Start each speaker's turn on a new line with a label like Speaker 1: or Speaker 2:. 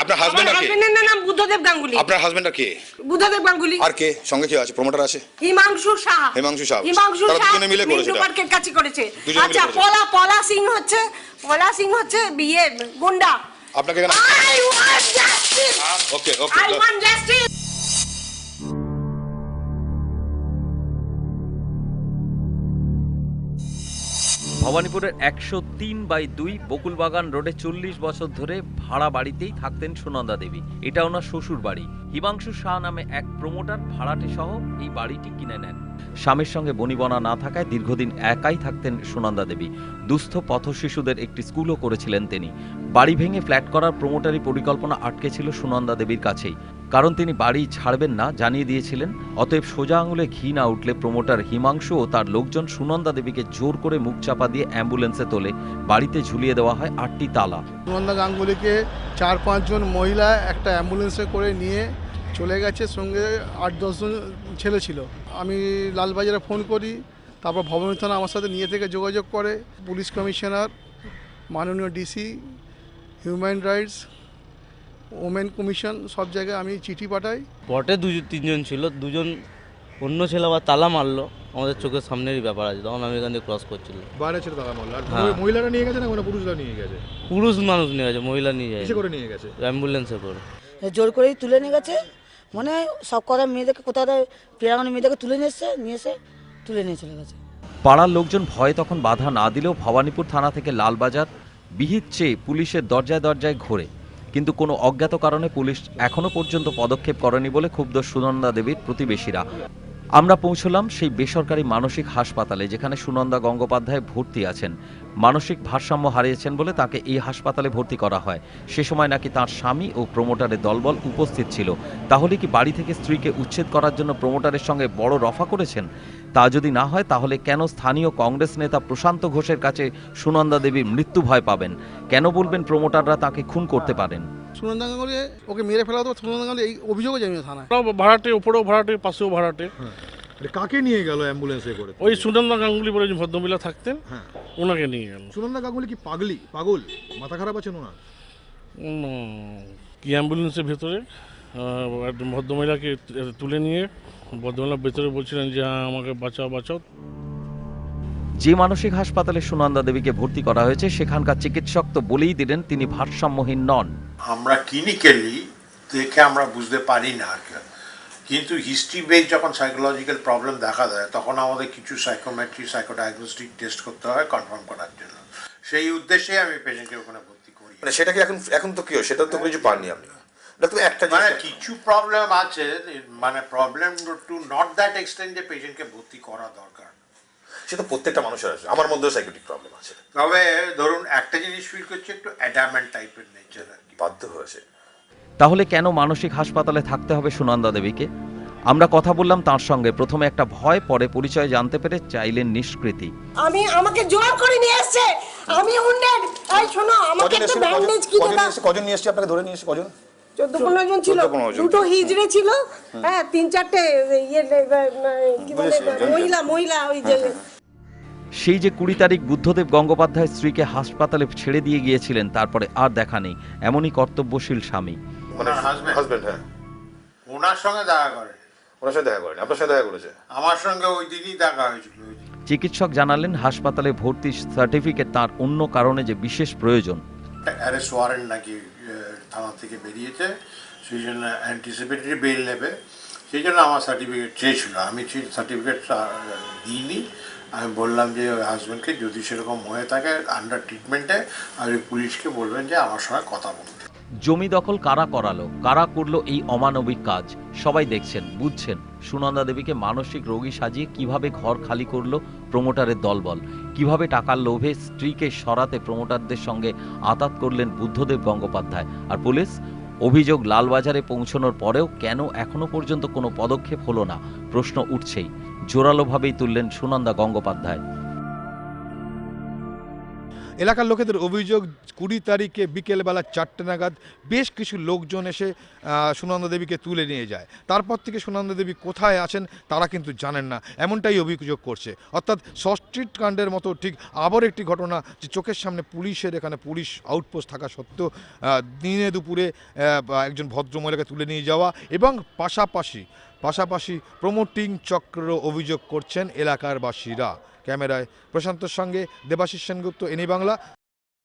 Speaker 1: আপনার হাজবেন্ডের
Speaker 2: নাম বুদ্ধদেব গাঙ্গুলি।
Speaker 1: আপনার হাজবেন্ডটা কে?
Speaker 2: বুদ্ধদেব গাঙ্গুলি।
Speaker 1: আর কে সঙ্গে কে আছে? প্রমোটার আছে
Speaker 2: হিমাংশু শাহ।
Speaker 1: তারা দুজনে মিলে করেছে এটা।
Speaker 2: পার্কের কাছে করেছে। আচ্ছা, পলা সিং হচ্ছে বিয়ে গুন্ডা।
Speaker 1: আপনাকে
Speaker 2: I want justice.
Speaker 1: Okay
Speaker 2: I want justice.
Speaker 3: ভবানীপুরের 103/2 Bakulbagan রোডে 40 বছর ধরে ভাড়া বাড়িতেই থাকতেন সুনন্দা দেবী। এটা ওনার শ্বশুর বাড়ি। হিমাংশু শাহ নামে এক প্রমোটার ভাড়াটে সহ এই বাড়িটি কিনে নেন। স্বামীর সঙ্গে বনিবনা না থাকায় দীর্ঘদিন একাই থাকতেন সুনন্দা দেবী। দুস্থ পথ শিশুদের একটি স্কুলও করেছিলেন তিনি। বাড়ি ভেঙে ফ্ল্যাট করার প্রমোটারি পরিকল্পনা আটকে ছিল সুনন্দা দেবীর কাছেই, কারণ তিনি বাড়ি ছাড়বেন না জানিয়ে দিয়েছিলেন। অতএব সোজা আঙুলে ঘি না উঠলে প্রমোটার হিমাংশু ও তার লোকজন সুনন্দা দেবীকে জোর করে মুখ চাপা দিয়ে অ্যাম্বুলেন্সে তোলে। বাড়িতে ঝুলিয়ে দেওয়া হয় 8টি তালা।
Speaker 4: সুনন্দা গাঙ্গুলিকে 4-5 জন মহিলা একটা অ্যাম্বুলেন্সে করে নিয়ে চলে গেছে, সঙ্গে 8-10 জন ছেলে ছিল। আমি লালবাজারে ফোন করি, তারপর ভবানী থানা আমার সাথে নিয়ে থেকে যোগাযোগ করে। পুলিশ কমিশনার, মাননীয় DC, human rights, women commission, সব জায়গায় আমি চিঠি পাঠাই।
Speaker 5: পটে 2-3 জন ছিল, 2 জন অন্য ছেলে আবার তালা মারলো। আমাদের চোখের সামনেরই ব্যাপার আছে, তখন আমি এখান থেকে ক্রস করছিল।
Speaker 6: বাইরে ছিল তালা মারলো। আর মহিলারা নিয়ে গেছে না কোনো পুরুষরা নিয়ে গেছে?
Speaker 5: পুরুষ মানুষ নিয়ে গেছে, মহিলা নিয়ে যায়।
Speaker 6: কিসে করে নিয়ে গেছে?
Speaker 5: অ্যাম্বুলেন্সে করে।
Speaker 7: জোর করেই তুলে নিয়ে গেছে, মানে সব কথা মেয়েদেরকে কোথাও প্রিয়াঙ্গনের মেয়েদেরকে তুলে নিয়ে এসে তুলে নিয়ে চলে গেছে।
Speaker 3: পাড়ার লোকজন ভয়ে তখন বাধা না দিলেও ভবানীপুর থানা থেকে লালবাজার বিহিত চেয়ে পুলিশের দরজায় দরজায় ঘোরে, কিন্তু কোনো অজ্ঞাত কারণে পুলিশ এখনো পর্যন্ত পদক্ষেপ করেনি বলে ক্ষুব্ধ সুনন্দা দেবীর প্রতিবেশীরা। আমরা পৌঁছলাম সেই বেসরকারি মানসিক হাসপাতালে, যেখানে সুনন্দা গঙ্গোপাধ্যায় ভর্তি আছেন। মানসিক ভারসাম্য হারিয়েছেন বলে তাকে এই হাসপাতালে ভর্তি করা হয়। সে সময় নাকি তার স্বামী ও প্রমোটারের দলবল উপস্থিত ছিল। তাহলে কি বাড়ি থেকে স্ত্রীকে উচ্ছেদ করার জন্য প্রমোটারের সঙ্গে বড় রফা করেছেন? তা যদি না হয় তাহলে কেন স্থানীয় কংগ্রেস নেতা প্রশান্ত ঘোষের কাছে সুনন্দা দেবীর মৃত্যু ভয় পাবেন? কেন বলবেন প্রমোটাররা তাকে খুন করতে পারেন?
Speaker 4: সুনন্দা গাঙ্গুলি ওকে মেরে ফেলা হতো। সুনন্দা গাঙ্গুলি এই অভিযোগও জানিয়ে থানায়।
Speaker 8: ভাড়াটে, উপরেও ভাড়াটে, পাশেও ভাড়াটে।
Speaker 6: কাকে নিয়ে গেল অ্যাম্বুলেন্সে করে?
Speaker 8: ওই সুনন্দা গাঙ্গুলি বলে যে ভদ্রমহিলা থাকতেন, ওনাকে নিয়ে গেল।
Speaker 6: সুনন্দা গাঙ্গুলি কি পাগল, মাথা খারাপ আছেন ওনার?
Speaker 8: কি অ্যাম্বুলেন্সের ভেতরে ভদ্রমহিলাকে তুলে নিয়ে ভদ্রমহিলার ভেতরে বলছিলেন যে আমাকে বাঁচাও।
Speaker 3: যে মানসিক হাসপাতালে সুনন্দা দেবীকে ভর্তি করা হয়েছে সেখানকার চিকিৎসক তো বলেই দিলেন তিনি ভারসাম্যহীন নন।
Speaker 9: আমরা ক্লিনিক্যালি দেখে আমরা বুঝতে পারি না, কিন্তু হিস্ট্রি বেস যখন সাইকোলজিক্যাল প্রবলেম দেখা দেয় তখন আমাদের কিছু সাইকোমেট্রি, সাইকোডায়াগনস্টিক টেস্ট করতে হয় কনফার্ম করার জন্য। সেই উদ্দেশ্যে আমি পেশেন্টকে ওখানে ভর্তি করি।
Speaker 1: মানে সেটা কি এখন তো কি হয় সেটা তো কিছু পাননি আপনি? একটা
Speaker 9: মানে কিছু প্রবলেম আছে, মানে problem to not that extent যে পেশেন্টকে ভর্তি করা দরকার।
Speaker 1: সেটা প্রত্যেকটা মানুষের আছে, আমার মধ্যেও সাইকোটিক প্রবলেম আছে।
Speaker 9: তবে ধরুন একটা জিনিস ফিল করছে একটু অ্যাডামেন্ট টাইপের নেচার আর কি,
Speaker 1: বাধ্য হয়েছে।
Speaker 3: তাহলে কেন মানসিক হাসপাতালে থাকতে হবে সুনন্দা দেবীকে? আমরা কথা বললাম তার সঙ্গে। প্রথমে একটা ভয়, পরে পরিচয় জানতে পেরে চাইলেন নিষ্কৃতি।
Speaker 2: আমাকে জোর করে নিয়ে আসছে, আমি উন্ডেড। এই শোনো, আমাকে একটা ব্যান্ডেজ কিনে দাও।
Speaker 1: কজন নিয়ে এসেছে আপনাকে ধরে নিয়ে এসেছে? কজন?
Speaker 2: 14-15 জন ছিল। 2টো হিজড়ে ছিল, 3-4টে কি বলে মহিলা ওই যে।
Speaker 3: সেই যে 20 তারিখ বুদ্ধদেব গঙ্গোপাধ্যায় স্ত্রীকে হাসপাতালে ছেড়ে দিয়ে গিয়েছিলেন, তারপরে আর দেখা নেই। এমনই কর্তব্যশীল স্বামী।
Speaker 1: মানে হাজবেন্ড? হ্যাঁ,
Speaker 9: ওনার সঙ্গে দেখা করে।
Speaker 1: ওনার সাথে দেখা করেন? আপনার সাথে দেখা করেছে?
Speaker 9: আমার সঙ্গে ওই দিনই দেখা হয়েছিল।
Speaker 3: চিকিৎসক জানালেন হাসপাতালে ভর্তির সার্টিফিকেট তার অন্য কারণে যে বিশেষ প্রয়োজন।
Speaker 9: অ্যারেস্ট ওয়ারেন্ট নাকি থানা থেকে বেরিয়েছে, সেই জন্য অ্যান্টিসিপেটরি বেল নেবে, সেই জন্য আমার সার্টিফিকেট চেয়েছিল। আমি সেই সার্টিফিকেটটা দিইনি। আমি বললাম যে হাজব্যান্ডকে যদি সেরকম হয়ে থাকে আন্ডার ট্রিটমেন্টে, আর পুলিশকে বলবেন যে আমার সঙ্গে কথা বলতে।
Speaker 3: জমি দখল কারা করালো, কারা করলো এই অমানবিক কাজ সবাই দেখছেন, বুঝছেন। সুনন্দা দেবীকে মানসিক রোগী সাজিয়ে কিভাবে ঘর খালি করলো প্রমোটারের দলবল, কিভাবে টাকার লোভে স্ত্রীকে সরাতে প্রমোটারদের সঙ্গে আঁতাত করলেন বুদ্ধদেব গঙ্গোপাধ্যায়। আর পুলিশ অভিযোগ লালবাজারে পৌঁছানোর পরেও কেন এখনো পর্যন্ত কোনো পদক্ষেপ হলো না, প্রশ্ন উঠছেই। জোরালোভাবেই তুললেন সুনন্দা গঙ্গোপাধ্যায়।
Speaker 6: এলাকার লোকেদের অভিযোগ 20 তারিখে বিকেলবেলা 4টে নাগাদ বেশ কিছু লোকজন এসে সুনন্দা দেবীকে তুলে নিয়ে যায়। তারপর থেকে সুনন্দা দেবী কোথায় আছেন তারা কিন্তু জানেন না, এমনটাই অভিযোগ করছে। অর্থাৎ সস্ট্রিট কাণ্ডের মতো ঠিক আবার একটি ঘটনা, যে চোখের সামনে পুলিশের এখানে পুলিশ আউটপোস্ট থাকা সত্ত্বেও দিনে দুপুরে একজন ভদ্রমহিলাকে তুলে নিয়ে যাওয়া এবং পাশাপাশি প্রমোটিং চক্র অভিযোগ করছেন এলাকার বাসীরা। ক্যামেরায় প্রশান্তর সঙ্গে দেবাশিস সেনগুপ্ত, এনি বাংলা।